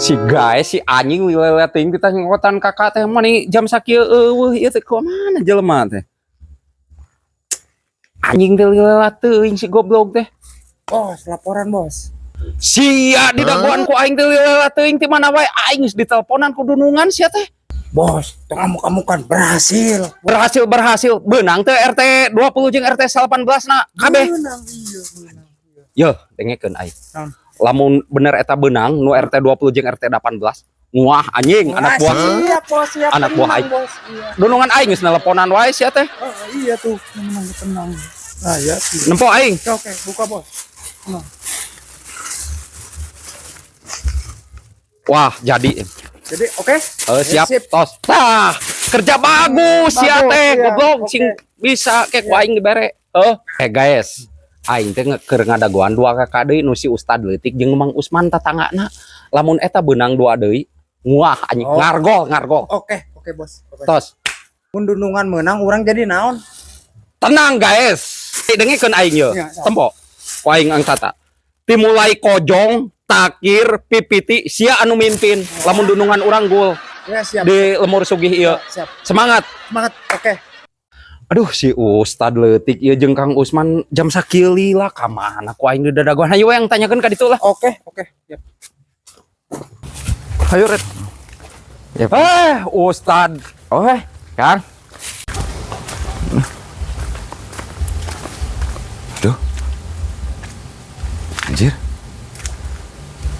Si guys, si anjing leleting kita ngotan kakak teh mani jam sakieu eueuh ieu teh kumaha jelema teh. Anjing teh lelelat teuing si goblok teh. Bos, laporan bos. Sia di daguan ku aing teh lelelat teuing ti mana wae aing geus diteleponan ku dunungan sia teh. Bos, tengah muka-mukan berhasil. Berhasil beunang teh RT 20 jeung RT 18 na kabeh. Menang, iya, menang. Yo, dengekeun aing. Naon? Lamun bener eta beunang nu RT 20 jeung RT 18 nguah anjing anak buah Siap, bos, siap. anak buah aing. Bos, iya. Dunungan aing geus nelponan wae sia teh. Oh, iya tuh, menang tenang. Nah, ya. Nempo aing. Oke, buka bos. Nah. Wah, jadi Oke. siap Sip. tos. Tah, kerja bagus ya Bagus, teh, iya. goblok Oke. sing bisa kek ku aing dibere. Guys, aing teh keur ngadaguan dua kakak deui nu si Ustad leutik jeung Mang Usman tatanggana. Lamun eta beunang dua deui, nguah anjing ngargol. Oke, bos. Oke. Tos. Mun dunungan menang urang jadi naon? Tenang guys. Dengekeun aing ye. Iya, iya. Tempo. Ku aing angkata. Timulai kojong, takir, pipiti, sia anu mimpin. Lamun dunungan urang gul Ya, siap. di lemur sugih ieu. Siap. Semangat. Semangat. Oke. Aduh si Ustad leutik ieu jeung Kang Usman jam sakieu lila ka mana ku aing di dadaguan. Hayu we yang tanyakeun ka ditu lah. Oke. Siap. Hayu ret. Ya, Ustad. Kang. Duh. Anjir.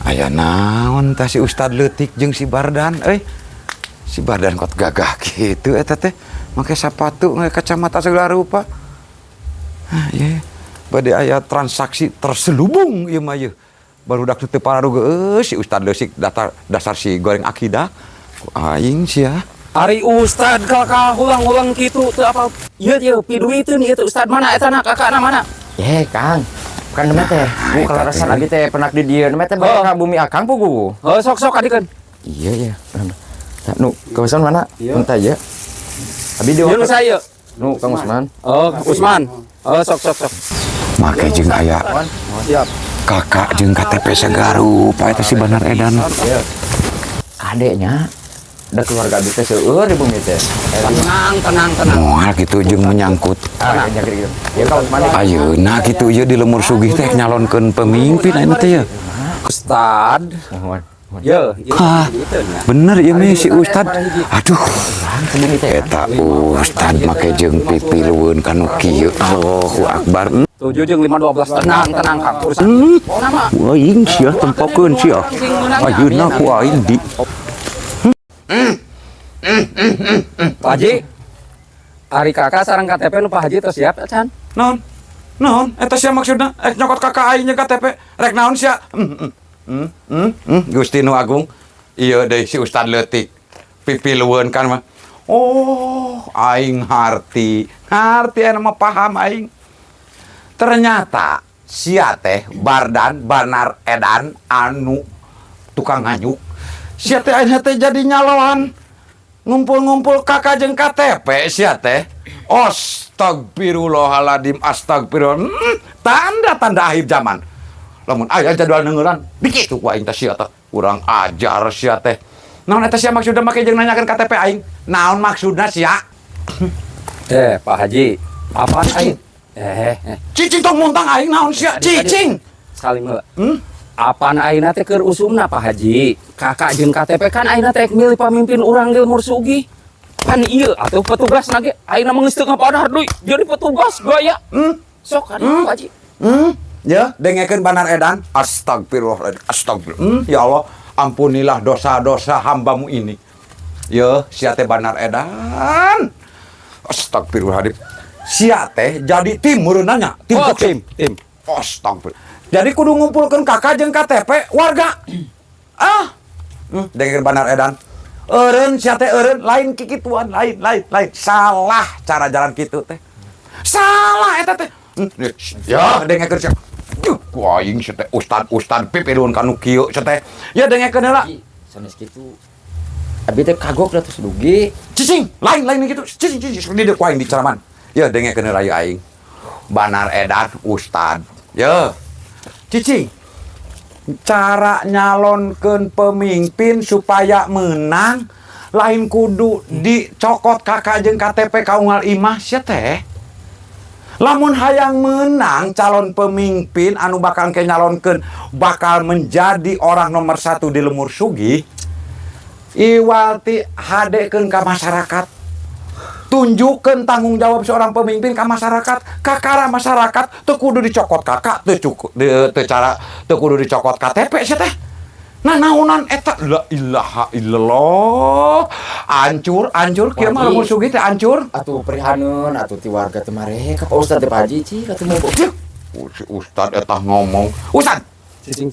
Aya naon tah si Ustad leutik jeung si Bardan euy. Si Bardan kot gagah kitu eta teh. Make sapatu nge kacamata segala rupa. Ieu bade aya transaksi terselubung ieu mah ieu. Barudak teu pararuga si Ustad leutik dasar si goreng akidah. Ku aing sia. Ari Ustad kakak ulang-ulang kitu teu apa. Ieu piduiteun ieu teh Ustad mana eta na kakakna mana? Kang. Kan nama teh, bu kelarasan abi teh penak di dieu, nama teh balik ka bumi akang pugu. Sok adikeun. Iya. Nah, nu, Kang Usman mana? Entah ya. Abi di Ieu nu saya. Nu, Kang Usman. Usman. Sok. Make jeung aya Siap. kakak jeung KTP sagarupa eta si Banar Edan. Adeknya da keluarga abi teh seueur di bumi teh. Tenang. Moal kitu jeung menyangkut. Gitu. Ya Kang Usman. Ayeuna kitu ieu di lemur sugih teh nyalonkeun pemimpin ayeuna teh ya. Ustad. Yo, Bener ya meh si Ustad. Aduh. Eta Ustad make jeung pipilueun kanu kieu. Allahu Akbar. 7 jeung 512 tenang Kang. Aing sia tempokeun sia. Ayeuna ku aing di Pak Haji. Ari kakak sareng KTP nu Pak Haji tos siap can? Naon? Eta sia maksudna? Nyokot kakak aing jeung KTP. Rek naon sia? Gusti Nu Agung. Ieu deui si Ustad leutik. Pipilueun kan mah. Oh, aing harti anu mah paham aing. Ternyata sia teh Bardan Banar Edan anu tukang nganyuk. Sia teh ayeuna teh jadi nyaloan. Ngumpul-ngumpul kakak jeung KTP sia teh. Astagfirullahaladzim, astagfirullah. Tanda-tanda akhir zaman. Lamun aya jadwal neungeuran, dikitu ku aing teh sia teh. Urang ajar sia teh. Naon eta sia maksudna make jeung nanyakeun KTP aing? Naon maksudna sia? Pak Haji, apaan aing? Cicing tong muntang aing naon sia? Cicing. Sekali meula. Apaan ayeuna teh keur usumna Pak Haji? Kakak jeung KTP kan ayeuna teh milih pamimpin urang di lemur sugih. Kan ieu atuh petugas nage ayeuna mah geus teu ngapadahar deui jadi petugas gaya. Sok kan Pak Haji. Ya, dengekeun Banar Edan. Astagfirullah. Ya Allah, ampunilah dosa-dosa hambamu ini. Ya, sia teh Banar Edan. Astagfirullahaladzim. Sia teh jadi tim meureunanya. Tim. Astagfirullah. Jadi kudu ngumpulkeun kakak jeung KTP warga. Dengekeun Banar Edan. Eureun sia teh eureun lain kikituan, lain. Salah cara jalan kitu teh. Salah eta teh. Ya, dengekeun sia. Wah, aing sia teh ustad pipilueun kanu kieu sia teh. Ya dengekeun heula. Sanes kitu. Abi teh kagok da terus dugi. Cicing, lain kitu. Cicing di ku aing di caraman. Ya dengekeun heula aing. Banar Edan ustad. Ya. Cicing. cara nyalonkeun pemimpin supaya menang lain kudu dicokot kakak jeung KTP kaunggal imah sia teh. Lamun hayang menang calon pemimpin anu bakal ke nyalonkeun bakal menjadi orang nomor 1 di Lemur Sugih, iwalti hadekeun ka masyarakat. Tunjukkeun tanggung jawab seorang pemimpin ka masyarakat. Kakara masyarakat teu kudu dicokot kakak, teu kudu dicokot KTP sia teh. Nah naonan eta la ilaha illallah. Ancur kieu mah Lemur Sugih teh ancur. Atuh prihaneun atuh ti warga teh mare ka Pak Ustad teh Pak Haji cik atuh mah. Si Ustad eta ngomong. Ustad,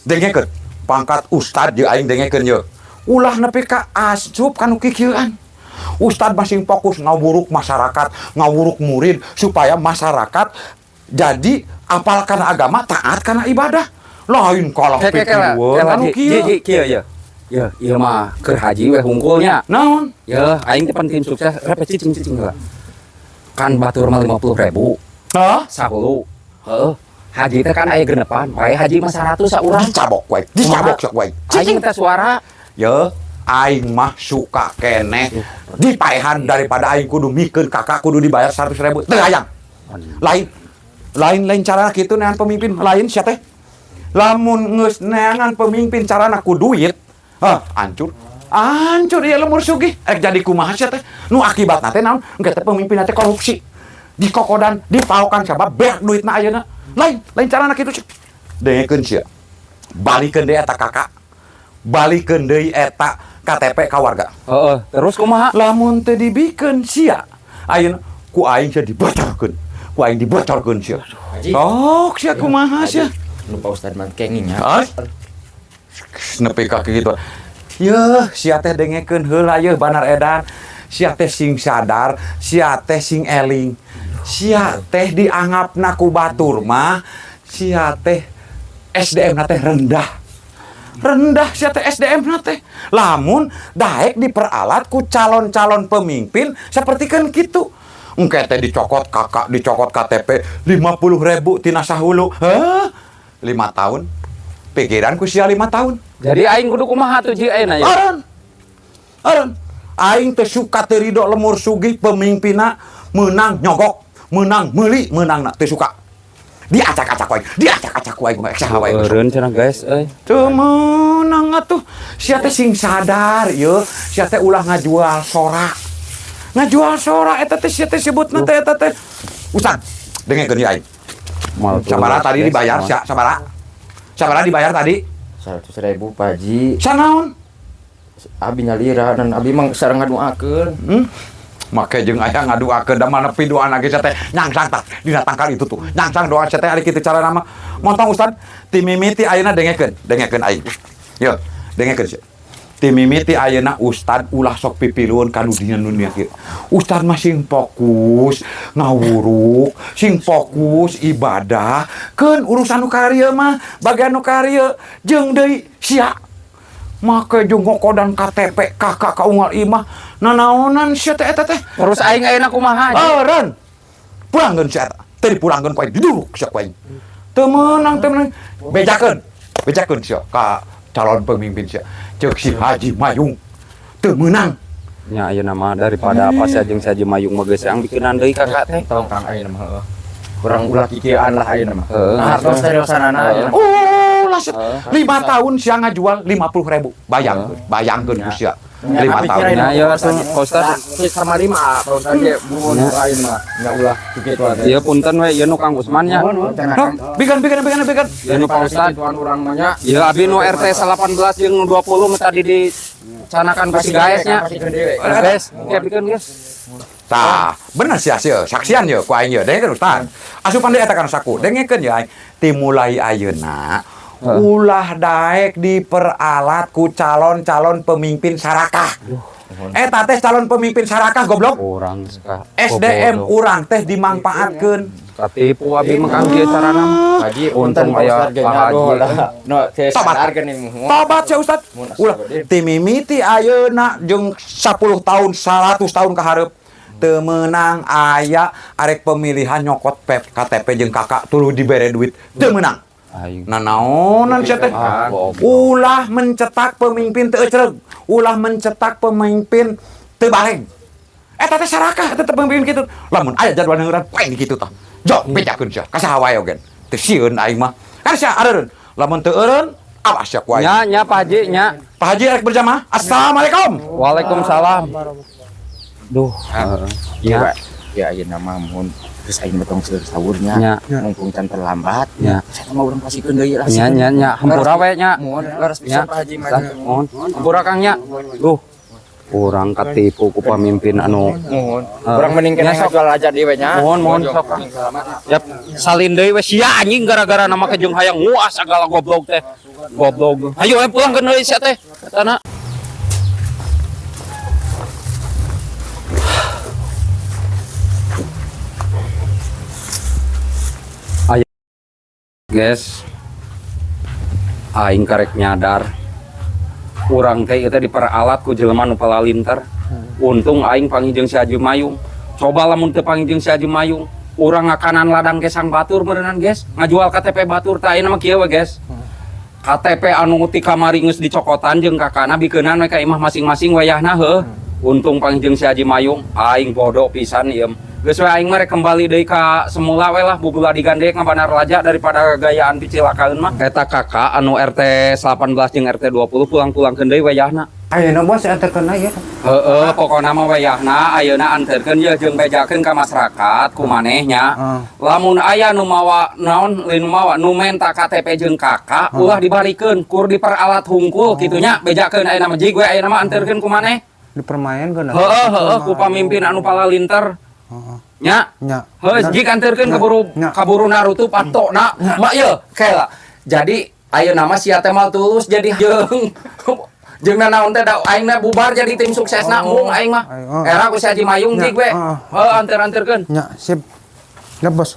dengekeun. Pangkat Ustad jeung aing dengekeun ye. Ulah nepi ka asup kanu kikieuan. Ustad masing fokus ngawuruk masyarakat, ngawuruk murid supaya masyarakat jadi apal kana agama, taat kana ibadah. Lain kalah pikieuan anu kieu. Kieu ya. Ya, ieu mah keur haji we hungkulnya. Naon? Ya, aing teh pan tim sukses repet cicing heula. Kan batur mah 50.000. Hah? Sahulu. Heeh. Haji teh kan aya genepan, bae haji mah 100 saurang. Dicabok wae, dicabok sok wae. Aing teh suara. Ya, aing mah suka keneh dipaehan daripada aing kudu mikeun kakak kudu dibayar 100.000. Teu hayang. Lain carana kitu neangan pemimpin lain sia teh. Lamun geus neangan pemimpin carana ku duit, hancur ieu Lemur Sugih. Rek jadi kumaha sia teh? Nu akibatna teh naon? Engke teh pemimpinna teh korupsi. Dikokodan, dipaokan sabab beak duitna ayeuna. Lain carana kitu sia. Dengekeun sia. Balikeun deui eta kakak. Balikeun deui eta KTP ka warga. Heeh, terus kumaha? Lamun teu dibikeun sia, ayeuna ku aing sia dibocorkeun. Ku aing dibocorkeun sia. Sok sia kumaha sia? Nu Pak Ustad mah kenging nya. Nepi ka kitu. Yeuh, sia teh dengekeun heula yeuh banar edan. Sia teh sing sadar, sia teh sing eling. Sia teh dianggapna ku batur mah, sia teh SDM-na teh rendah. Rendah sia teh SDM-na teh. Lamun daek diperalat ku calon-calon pemimpin sapertikeun kitu. Engke teh dicokot kakak, dicokot KTP 50.000 tina sahulu. Hah? 5 tahun. Pikiranku sia 5 tahun. Jadi aing kudu kumaha tuh ji ayeuna ya? Aran. Aing teh suka teu ridho Lemur Sugih pemimpinna meunang nyogok, meunang meuli, meunangna teu suka. Diacak-acak wae, saha wae. Eureun cenah guys euy. Teu meunang atuh. Sia teh sing sadar yeuh, sia teh ulah ngajual sorak. Ngajual sorak eta teh sia teh sebutna teh eta teh. Ustad, dengekeun ieu aing. Sabaraha tadi dibayar sia, sabaraha? Sabaraha dibayar tadi? 100.000 Pak Haji. Sanaon? Abi nyalira dan abi mah sareng ngaduakeun. Make jeung aya ngaduakeun da mana pi doana ge teh nyangsang tah dina tangkal itu tuh. Nyangsang doa teh ari kitu carana mah. Montong Ustad, ti mimiti ayeuna dengekeun aing. Yo, dengekeun sia. Ti mimiti ayeuna Ustad ulah sok pipiluun ka dunia kieu. Ustad mah sing fokus ngawuruk, sing fokus ibadah, keun urusan nu karya mah bagian nu karya jeung deui sia. Make jeung ngokodan KTP kakak kaunggal imah nanaonan sia teh eta teh. Terus aing ayeuna kumaha? Eureun. Pulangkeun sia eta. Teu dipulangkeun ku aing diduruk sia ku aing. Teu meunang. Bejakeun sia ka calon pemimpin sia. Ceuk si Haji Mayung teu meunang. Nya ayeuna mah daripada apa sia jeung si Haji Mayung mah geus yang bikeunan deui kakak teh. Tong Kang ayeuna mah heueuh. Kurang ulah kikieuan lah ayeuna mah. Heeh. Nah, hartos seriosanana ayeuna. Lah 5 tahun sia ngajual 50.000. Bayangkeun ku sia. 5 tahun. Nah, ya atuh Ustad. Sama 5 Pak Ustad ge bumun ayeuna mah. Nya ulah kikieu atuh. Ieu punten we ieu nu Kang Usman nya. Bigan. Ieu nu Pak Ustad. Tuan urang mah nya. Ieu abi nu RT 18 jeung nu 20 mah tadi dicanakan ku si gaesnya. Guys, bikeun guys. Tah, bener sia saksian ye ku aing ye. Dengekeun Ustad. Asupan deui eta kana saku. Dengekeun ye aing. Ti mulai ayeuna ulah daek diperalat ku calon-calon pemimpin sarakah. Eta teh calon pemimpin sarakah goblok. Urang SDM urang teh dimangpaatkeun. Katipu abi mah Kang kieu carana mah. Haji Untung Pak aya Ustad ge Pak nyago Haji. lah. No, teh sadarkeun nih. Tobat sia Ustad. Ulah ti mimiti ayeuna jeung 10 tahun 100 tahun ka hareup teu meunang aya arek pemilihan nyokot KTP jeung kakak tuluy dibere duit. Teu meunang. Aing. Nah naonan sia teh? Ulah mencetak pemimpin teu ecreg, ulah mencetak pemimpin teu baleng. Eta teh sarakah tetep pemimpin kitu. Lamun aya jadwal ngeureun poe kitu tah. Jok bejakeun sia, kasaha wae ogen. Teu sieun aing mah. Kan sia areureun. Lamun teu eureun awas sia ku aing. Nya Pak Haji nya. Pak Haji rek berjamaah. Assalamualaikum. Waalaikumsalam. Duh, Iya, ya ayeuna mah mun geus aing betong sahurnya. Nya. Mumpung can terlambat. Nya. Saya mah urang pasikeun deui lah. Nya hampura we nya. Mohon laras Nya. pisan Pak Haji mah. Mohon. Hampura Kang nya. Duh. Urang katipu ku pamimpin anu. Mohon. Urang mending kena Nya, sok. ngajual aja di we nya. Mohon sok Kang. Yap, salin deui we sia anjing gara-gara nama kejung hayang nguas segala goblok teh. Goblok. Hayu we pulang ke deui sia teh. Katana. Ayo. Guys. Aing karek nyadar. Urang teh eta diperalat ku jelema nu palalinter. Untung aing pangijeng si Haji Mayung. Coba lamun teu pangijeng si Haji Mayung, urang ngakanan ladang ke Sang Batur meureunnan, guys. Ngajual KTP Batur teh ayeuna mah kieu we, guys. KTP anu ti kamari geus dicokotan jeung kakana bikeunnan we ka imah masing-masing wayahna heuh. Untung pangijeng si Haji Mayung, aing bodoh pisan ieu. Geus we aing mah rek kembali deui ka semula we lah bubula digandek ngabanar raja daripada gayaan picilakaeun mah. Eta kakak anu RT 18 jeung RT 20 pulang-pulangkeun deui wayahna. Ayeuna bos anterkeun aya. Heeh, pokona mah wayahna ayeuna anterkeun ye jeung bejakeun ka masyarakat ku manehnya. Lamun aya nu mawa naon nu mawa nu menta KTP jeung kakak ulah dibarikeun kur diperalat hungkul kitu nya bejakeun ayeuna mah jig we ayeuna mah anterkeun ku maneh. Dipermainkeun. Heeh, ku pamimpin anu palalinter. Nya. Nya. Heuh, jig anterkeun kaburu Naruto patokna. Mak ye, kela. Jadi ayeuna mah sia teh mal tulus jadi jeung naon teh da aing mah bubar jadi tim suksesna mung aing mah. Era ku si Haji Mayung jig we. Heuh, anter-anterkeun. Nya, sip. Dah bos.